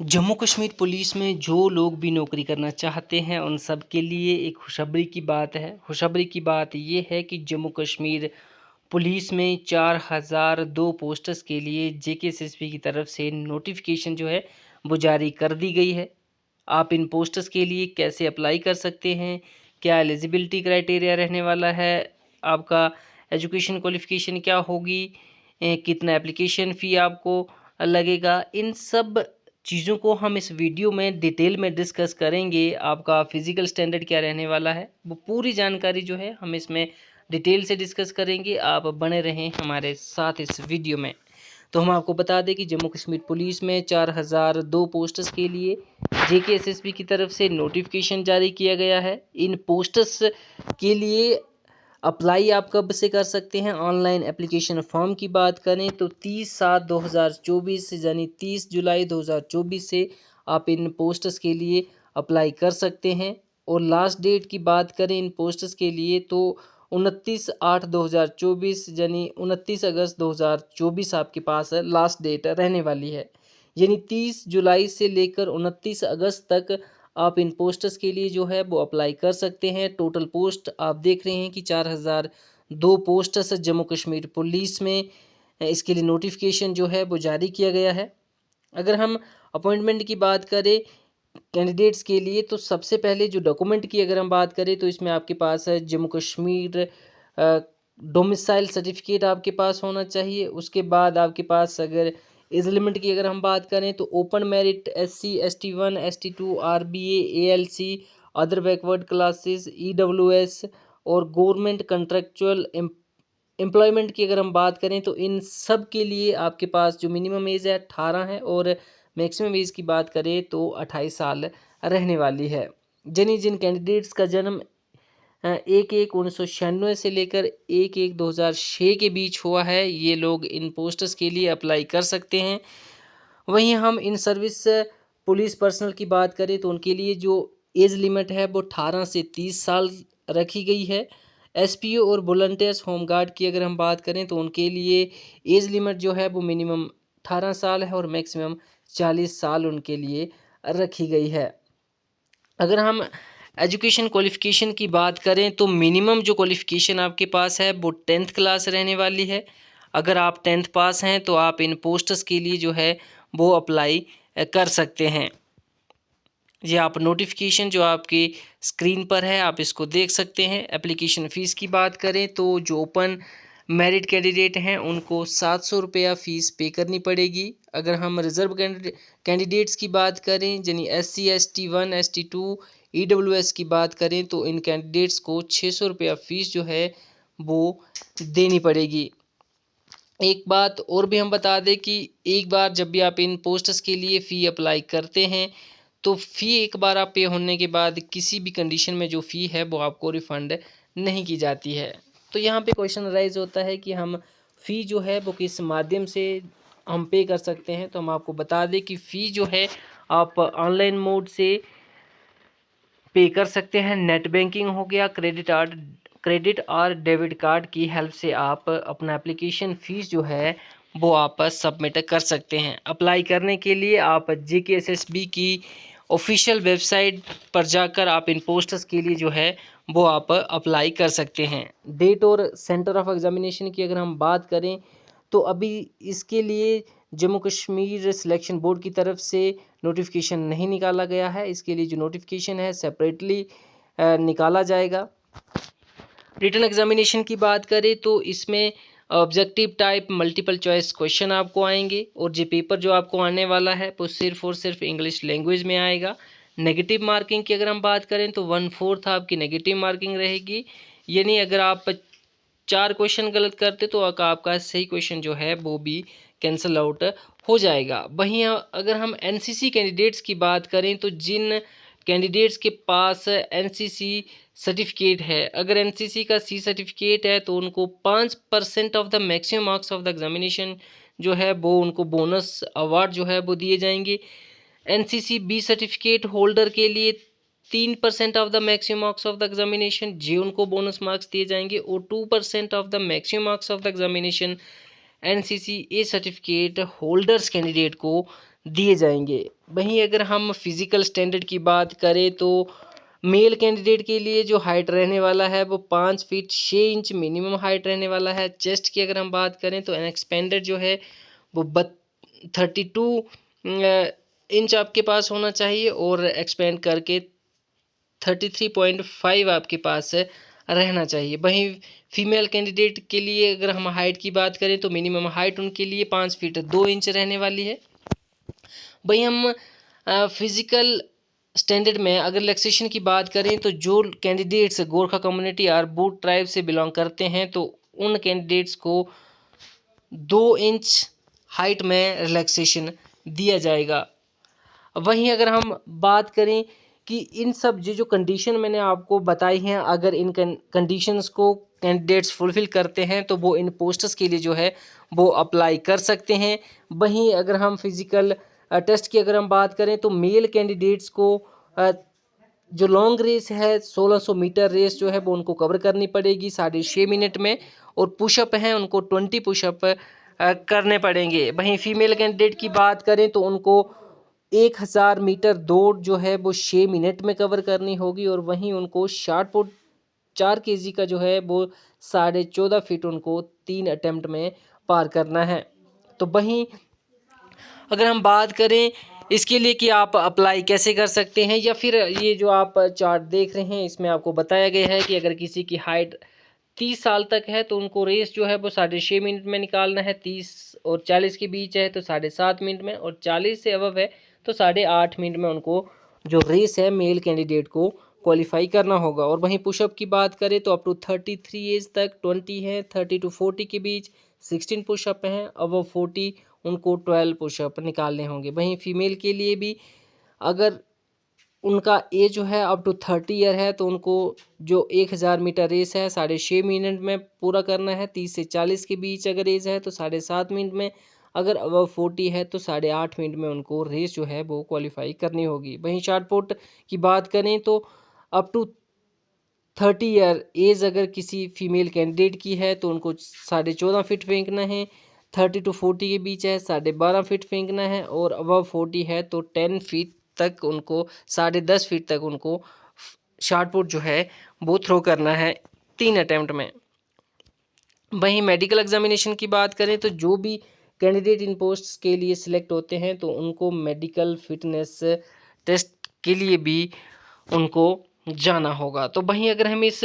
Jammu Kashmir police में जो लोग भी नौकरी करना चाहते हैं उन सब के लिए एक खुशखबरी की बात है। खुशखबरी की बात ये है कि जम्मू कश्मीर पुलिस में 4002 पोस्टर्स के लिए जेकेएसएसपी की तरफ से नोटिफिकेशन जो है वो जारी कर दी गई है। आप इन पोस्टर्स के लिए कैसे अप्लाई कर सकते हैं, क्या एलिजिबिलिटी क्राइटेरिया रहने वाला है, आपका एजुकेशन क्वालिफ़िकेशन क्या होगी, कितना एप्लीकेशन फ़ी आपको लगेगा, इन सब चीज़ों को हम इस वीडियो में डिटेल में डिस्कस करेंगे। आपका फ़िज़िकल स्टैंडर्ड क्या रहने वाला है, वो पूरी जानकारी जो है हम इसमें डिटेल से डिस्कस करेंगे। आप बने रहें हमारे साथ इस वीडियो में। तो हम आपको बता दें कि जम्मू कश्मीर पुलिस में 4002 पोस्टर्स के लिए जेकेएसएसपी की तरफ से नोटिफिकेशन जारी किया गया है। इन पोस्टर्स के लिए अप्लाई आप कब से कर सकते हैं? ऑनलाइन एप्लीकेशन फॉर्म की बात करें तो 30/7/2024 यानी 30 जुलाई 2024 से आप इन पोस्टर्स के लिए अप्लाई कर सकते हैं। और लास्ट डेट की बात करें इन पोस्टर्स के लिए तो 29/8/2024 यानी 29 अगस्त 2024 आपके पास लास्ट डेट रहने वाली है। यानी 30 जुलाई से लेकर 29 अगस्त तक आप इन पोस्टर्स के लिए जो है वो अप्लाई कर सकते हैं। टोटल पोस्ट आप देख रहे हैं कि 4002 पोस्टर्स जम्मू कश्मीर पुलिस में इसके लिए नोटिफिकेशन जो है वो जारी किया गया है। अगर हम अपॉइंटमेंट की बात करें कैंडिडेट्स के लिए तो सबसे पहले जो डॉक्यूमेंट की अगर हम बात करें तो इसमें आपके पास है जम्मू कश्मीर डोमिसाइल सर्टिफिकेट आपके पास होना चाहिए। उसके बाद आपके पास अगर एज लिमिट की अगर हम बात करें तो open merit SC ST1 ST2 RBA ALC other backward classes EWS और गवर्नमेंट कंट्रेक्चुअल एम्प्लॉयमेंट की अगर हम बात करें तो इन सब के लिए आपके पास जो मिनिमम एज है 18 है और मैक्सिमम एज की बात करें तो 28 साल रहने वाली है। जिन कैंडिडेट्स का जन्म 1/1/1996 से लेकर 1/1/2006 के बीच हुआ है ये लोग इन पोस्टर्स के लिए अप्लाई कर सकते हैं। वहीं हम इन सर्विस पुलिस पर्सनल की बात करें तो उनके लिए जो एज लिमिट है वो 18 से 30 साल रखी गई है। SPO और वॉलंटियर्स होमगार्ड की अगर हम बात करें तो उनके लिए एज लिमिट जो है वो मिनिमम 18 साल है और मैक्सिमम 40 साल उनके लिए रखी गई है। अगर हम एजुकेशन क्वालिफ़िकेशन की बात करें तो मिनिमम जो क्वालिफ़िकेशन आपके पास है वो 10th क्लास रहने वाली है। अगर आप 10th पास हैं तो आप इन पोस्टर्स के लिए जो है वो अप्लाई कर सकते हैं। ये आप नोटिफिकेशन जो आपकी स्क्रीन पर है आप इसको देख सकते हैं। एप्लीकेशन फ़ीस की बात करें तो जो ओपन मेरिट कैंडिडेट हैं उनको 700 रुपया फ़ीस पे करनी पड़ेगी। अगर हम रिज़र्व कैंडिडेट्स की बात करें यानी SC ST1 ST2 EWS की बात करें तो इन कैंडिडेट्स को 600 रुपया फ़ीस जो है वो देनी पड़ेगी। एक बात और भी हम बता दें कि एक बार जब भी आप इन पोस्टर्स के लिए फ़ी अप्लाई करते हैं तो फ़ी एक बार आप पे होने के बाद किसी भी कंडीशन में जो फ़ी है वो आपको रिफ़ंड नहीं की जाती है। तो यहाँ पे क्वेश्चन राइज़ होता है कि हम फ़ी जो है वो किस माध्यम से हम पे कर सकते हैं। तो हम आपको बता दें कि फ़ी जो है आप ऑनलाइन मोड से पे कर सकते हैं। नेट बैंकिंग हो गया, क्रेडिट और डेबिट कार्ड की हेल्प से आप अपना एप्लीकेशन फ़ीस जो है वो आप सबमिट कर सकते हैं। अप्लाई करने के लिए आप जेकेएसएसबी की ऑफिशियल वेबसाइट पर जाकर आप इन पोस्टर्स के लिए जो है वो आप अप्लाई कर सकते हैं। डेट और सेंटर ऑफ एग्जामिनेशन की अगर हम बात करें तो अभी इसके लिए जम्मू कश्मीर सिलेक्शन बोर्ड की तरफ से नोटिफिकेशन नहीं निकाला गया है। इसके लिए जो नोटिफिकेशन है सेपरेटली निकाला जाएगा। रिटन एग्जामिनेशन की बात करें तो इसमें objective type multiple choice question आपको आएंगे और जो पेपर जो आपको आने वाला है वो सिर्फ और सिर्फ इंग्लिश लैंग्वेज में आएगा। नेगेटिव मार्किंग की अगर हम बात करें तो 1/4 आपकी नेगेटिव मार्किंग रहेगी। यानी अगर आप 4 क्वेश्चन गलत करते तो आपका सही क्वेश्चन जो है वो भी कैंसिल आउट हो जाएगा। वहीं अगर हम NCC कैंडिडेट्स की बात करें तो जिन कैंडिडेट्स के पास NCC सर्टिफिकेट है, अगर NCC का C सर्टिफिकेट है तो उनको 5% of the maximum marks of the examination जो है वो उनको बोनस अवार्ड जो है वो दिए जाएंगे। NCC B सर्टिफिकेट होल्डर के लिए 3% of the maximum marks of the examination जी उनको बोनस मार्क्स दिए जाएंगे और 2% of the maximum marks of the examination NCC A certificate holders candidate को दिए जाएंगे। वहीं अगर हम फिज़िकल स्टैंडर्ड की बात करें तो मेल कैंडिडेट के लिए जो हाइट रहने वाला है वो 5 फीट 6 इंच मिनिमम हाइट रहने वाला है। चेस्ट की अगर हम बात करें तो एक्सपेंडेड जो है वो 32 इंच आपके पास होना चाहिए और एक्सपेंड करके 33.5 आपके पास रहना चाहिए। वहीं फीमेल कैंडिडेट के लिए अगर हम हाइट की बात करें तो मिनिमम हाइट उनके लिए 5 फीट 2 इंच रहने वाली है। वहीं हम फिज़िकल स्टैंडर्ड में अगर रिलैक्सेशन की बात करें तो जो कैंडिडेट्स गोरखा कम्युनिटी और बूट ट्राइब से बिलोंग करते हैं तो उन कैंडिडेट्स को 2 इंच हाइट में रिलैक्सेशन दिया जाएगा। वहीं अगर हम बात करें कि इन सब जो कंडीशन मैंने आपको बताई हैं, अगर इन कंडीशंस को कैंडिडेट्स फुलफ़िल करते हैं तो वो इन पोस्ट्स के लिए जो है वो अप्लाई कर सकते हैं। वहीं अगर हम फिज़िकल टेस्ट की अगर हम बात करें तो मेल कैंडिडेट्स को जो लॉन्ग रेस है 1600 मीटर रेस जो है वो उनको कवर करनी पड़ेगी 6.5 मिनट में, और पुशअप हैं उनको 20 पुशअप करने पड़ेंगे। वहीं फीमेल कैंडिडेट की बात करें तो उनको 1000 मीटर दौड़ जो है वो 6 मिनट में कवर करनी होगी, और वहीं उनको शॉट पुट 4 केजी का जो है वो 14.5 फीट उनको 3 अटेम्प्ट में पार करना है। तो वहीं अगर हम बात करें इसके लिए कि आप अप्लाई कैसे कर सकते हैं, या फिर ये जो आप चार्ट देख रहे हैं इसमें आपको बताया गया है कि अगर किसी की हाइट 30 साल तक है तो उनको रेस जो है वो 6.5 मिनट में निकालना है। 30 और 40 के बीच है तो 7.5 मिनट में, और 40 से अबव है तो 8.5 मिनट में उनको जो रेस है मेल कैंडिडेट को क्वालिफाई करना होगा। और वहीं पुशअप की बात करें तो अप टू 33 एज तक 20 है, 30 टू 40 के बीच 16 पुशअप हैं, अबव 40 उनको 12 पुशअप निकालने होंगे। वहीं फीमेल के लिए भी अगर उनका एज जो है अप टू 30 ईयर है तो उनको जो 1000 मीटर रेस है 6.5 मिनट में पूरा करना है। 30 से 40 के बीच अगर एज है तो 7.5 मिनट में, अगर अबव 40 है तो 8.5 मिनट में उनको रेस जो है वो क्वालिफाई करनी होगी। वहीं शॉट पुट की बात करें तो अप टू 30 ईयर एज अगर किसी फीमेल कैंडिडेट की है तो उनको 14.5 फीट फेंकना है। 30 टू 40 के बीच है 12.5 फीट फेंकना है, और अबव 40 है तो 10 फीट तक उनको 10.5 फीट तक उनको शॉट पुट जो है वो थ्रो करना है 3 अटैम्प्ट में। वहीं मेडिकल एग्जामिनेशन की बात करें तो जो भी कैंडिडेट इन पोस्ट्स के लिए सिलेक्ट होते हैं तो उनको मेडिकल फिटनेस टेस्ट के लिए भी उनको जाना होगा। तो वहीं अगर हम इस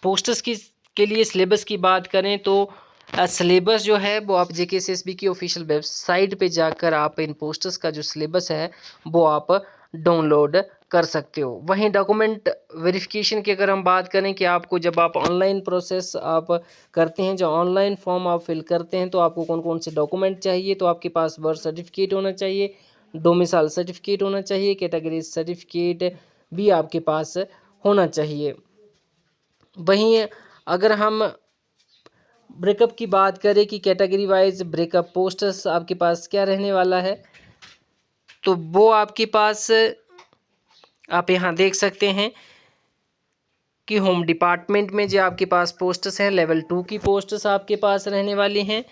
पोस्टर्स की के लिए सिलेबस की बात करें तो सिलेबस जो है वो आप JKSSB की ऑफिशियल वेबसाइट पे जाकर आप इन पोस्टर्स का जो सिलेबस है वो आप डाउनलोड कर सकते हो। वहीं डॉक्यूमेंट वेरिफिकेशन की अगर हम बात करें कि आपको जब आप ऑनलाइन प्रोसेस आप करते हैं, जो ऑनलाइन फॉर्म आप फिल करते हैं तो आपको कौन कौन से डॉक्यूमेंट चाहिए, तो आपके पास बर्थ सर्टिफिकेट होना चाहिए, डोमिसाइल सर्टिफिकेट होना चाहिए, कैटेगरी सर्टिफिकेट भी आपके पास होना चाहिए। वहीं अगर हम ब्रेकअप की बात करें कि कैटेगरी वाइज ब्रेकअप पोस्टर्स आपके पास क्या रहने वाला है, तो वो आपके पास आप यहाँ देख सकते हैं कि होम डिपार्टमेंट में जो आपके पास पोस्टर्स हैं लेवल 2 की पोस्टर्स आपके पास रहने वाली हैं।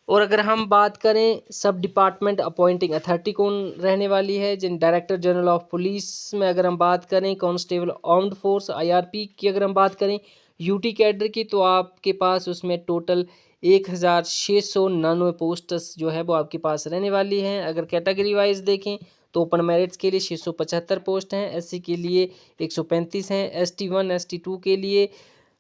और अगर हम बात करें सब डिपार्टमेंट अपॉइंटिंग अथॉरिटी कौन रहने वाली है, जिन डायरेक्टर जनरल ऑफ पुलिस में अगर हम बात करें, कांस्टेबल आर्म्ड फोर्स IRP की अगर हम बात करें, UT कैडर की, तो आपके पास उसमें टोटल 1699 पोस्ट्स जो है वो आपके पास रहने वाली हैं। अगर कैटेगरी वाइज देखें तो ओपन मेरिट्स के लिए 675 पोस्ट हैं, SC के लिए 135 हैं, ST1 ST2 के लिए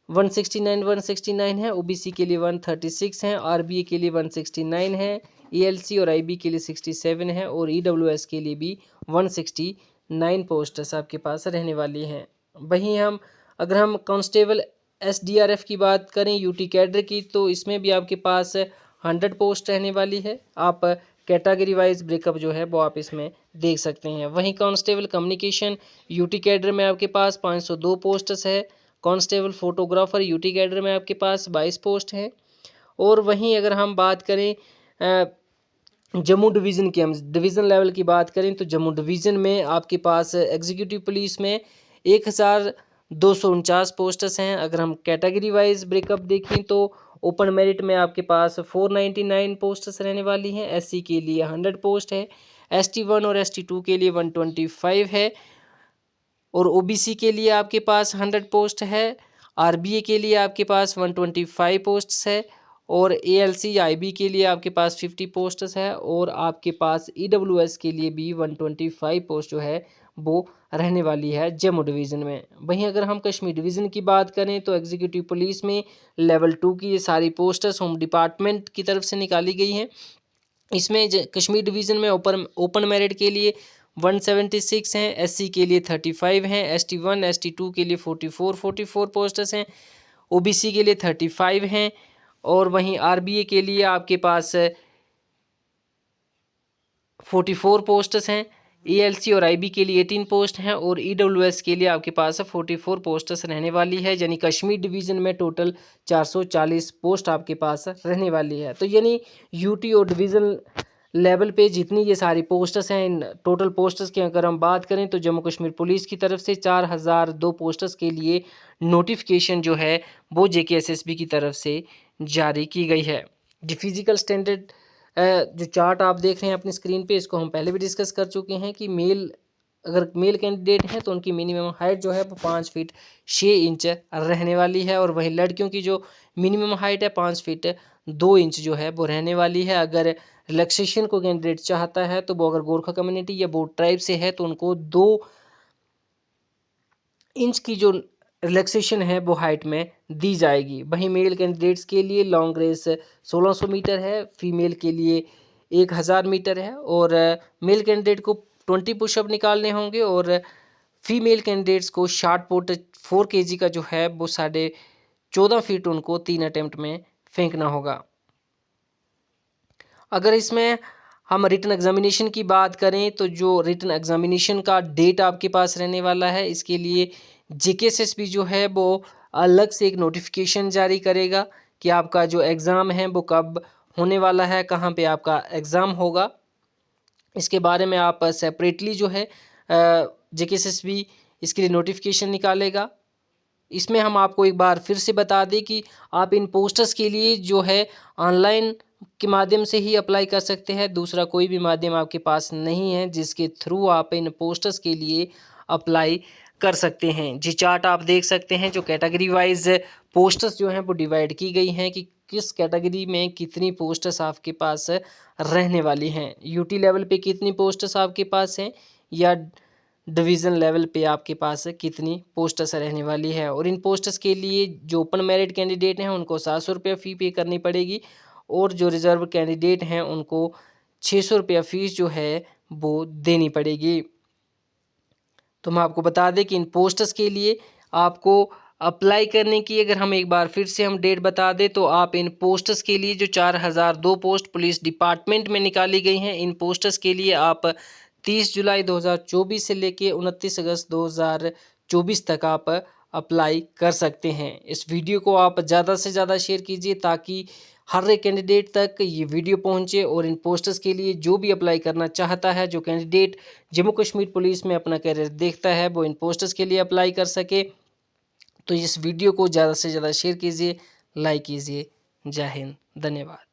169 है, OBC के लिए 136 हैं, RBA के लिए 169 है, ALC और IB के लिए 67 है, और EWS के लिए भी 169 पोस्ट्स आपके पास रहने वाली हैं। वहीं अगर हम कांस्टेबल SDRF की बात करें UT कैडर की, तो इसमें भी आपके पास 100 पोस्ट रहने वाली है। आप कैटेगरी वाइज ब्रेकअप जो है वो आप इसमें देख सकते हैं। वहीं कांस्टेबल कम्युनिकेशन UT कैडर में आपके पास 502 पोस्ट्स है। कांस्टेबल फोटोग्राफर UT कैडर में आपके पास 22 पोस्ट हैं। और वहीं अगर हम बात करें जम्मू डिवीज़न की, हम डिवीज़न लेवल की बात करें तो जम्मू डिवीज़न में आपके पास एग्जीक्यूटिव पुलिस में 1249 पोस्ट्स हैं। अगर हम कैटेगरी वाइज ब्रेकअप देखें तो ओपन मेरिट में आपके पास 499 पोस्ट्स रहने वाली हैं। SC के लिए 100 पोस्ट है, ST1 और ST2 के लिए 125 है, और OBC के लिए आपके पास 100 पोस्ट है। RBA के लिए आपके पास 125 पोस्ट्स है, और ALC IB के लिए आपके पास 50 पोस्ट्स है, और आपके पास EWS के लिए भी 125 पोस्ट जो है वो रहने वाली है जम्मू डिवीज़न में। वहीं अगर हम कश्मीर डिवीज़न की बात करें तो एग्जीक्यूटिव पुलिस में लेवल 2 की ये सारी पोस्ट्स होम डिपार्टमेंट की तरफ से निकाली गई हैं। इसमें कश्मीर डिवीज़न में ओपन मेरिट के लिए 176 हैं, SC के लिए 35 हैं, ST1 ST2 के लिए 44 पोस्ट्स हैं, OBC के लिए 35 हैं, और वहीं RBA के लिए आपके पास 44 पोस्ट्स हैं, ALC और IB के लिए 18 पोस्ट हैं, और EWS के लिए आपके पास 44 पोस्ट्स रहने वाली है। यानी कश्मीर डिवीज़न में टोटल 440 पोस्ट आपके पास रहने वाली है। तो यानी यूटी और डिवीज़न लेवल पे जितनी ये सारी पोस्ट्स हैं, इन टोटल पोस्ट्स की अगर हम बात करें तो जम्मू कश्मीर पुलिस की तरफ से 4002 पोस्ट्स के लिए नोटिफिकेशन जो है वो JKSSB की तरफ से जारी की गई है। जो फिज़िकल स्टैंडर्ड जो चार्ट आप देख रहे हैं अपनी स्क्रीन पे, इसको हम पहले भी डिस्कस कर चुके हैं कि अगर मेल कैंडिडेट हैं तो उनकी मिनिमम हाइट जो है वो 5 फीट 6 इंच रहने वाली है, और वहीं लड़कियों की जो मिनिमम हाइट है 5 फीट 2 इंच जो है वो रहने वाली है। अगर रिलैक्सेशन को कैंडिडेट चाहता है तो वो अगर गोरखा कम्युनिटी या बोट ट्राइब से है तो उनको 2 इंच की जो रिलैक्सेशन है वो हाइट में दी जाएगी। वहीं मेल कैंडिडेट्स के लिए लॉन्ग रेस 1600 मीटर है, फीमेल के लिए 1000 मीटर है, और मेल कैंडिडेट को 20 पुशअप निकालने होंगे, और फीमेल कैंडिडेट्स को शॉर्ट पुट 4 kg का जो है वो 14.5 फीट उनको 3 अटेम्प्ट में फेंकना होगा। अगर इसमें हम रिटन एग्जामिनेशन की बात करें तो जो रिटन एग्जामिनेशन का डेट आपके पास रहने वाला है, इसके लिए JKSSB जो है वो अलग से एक नोटिफिकेशन जारी करेगा कि आपका जो एग्ज़ाम है वो कब होने वाला है, कहाँ पे आपका एग्ज़ाम होगा। इसके बारे में आप सेपरेटली जो है JKSSB इसके लिए नोटिफिकेशन निकालेगा। इसमें हम आपको एक बार फिर से बता दें कि आप इन पोस्टर्स के लिए जो है ऑनलाइन के माध्यम से ही अप्लाई कर सकते हैं। दूसरा कोई भी माध्यम आपके पास नहीं है जिसके थ्रू आप इन पोस्टर्स के लिए अप्लाई कर सकते हैं। जी चार्ट आप देख सकते हैं, जो कैटेगरी वाइज पोस्टर्स जो हैं वो डिवाइड की गई हैं कि किस कैटेगरी में कितनी पोस्टर्स आपके पास रहने वाली हैं। यूटी लेवल पे कितनी पोस्टर्स आपके पास हैं, या डिवीज़न लेवल पे आपके पास कितनी पोस्टर्स रहने वाली है। और इन पोस्टर्स के लिए जो ओपन मेरिट कैंडिडेट हैं उनको 700 रुपये फ़ी पे करनी पड़ेगी, और जो रिज़र्व कैंडिडेट हैं उनको 600 रुपया फ़ीस जो है वो देनी पड़ेगी। तो मैं आपको बता दें कि इन पोस्टर्स के लिए आपको अप्लाई करने की अगर हम एक बार फिर से हम डेट बता दें तो आप इन पोस्टर्स के लिए जो 4002 पोस्ट पुलिस डिपार्टमेंट में निकाली गई हैं, इन पोस्टर्स के लिए आप 30 जुलाई 2024 से लेके 29 अगस्त 2024 तक आप अप्लाई कर सकते हैं। इस वीडियो को आप ज़्यादा से ज़्यादा शेयर कीजिए ताकि हर एक कैंडिडेट तक ये वीडियो पहुंचे, और इन पोस्टर्स के लिए जो भी अप्लाई करना चाहता है, जो कैंडिडेट जम्मू कश्मीर पुलिस में अपना करियर देखता है, वो इन पोस्टर्स के लिए अप्लाई कर सके। तो इस वीडियो को ज़्यादा से ज़्यादा शेयर कीजिए, लाइक कीजिए। जय हिंद, धन्यवाद।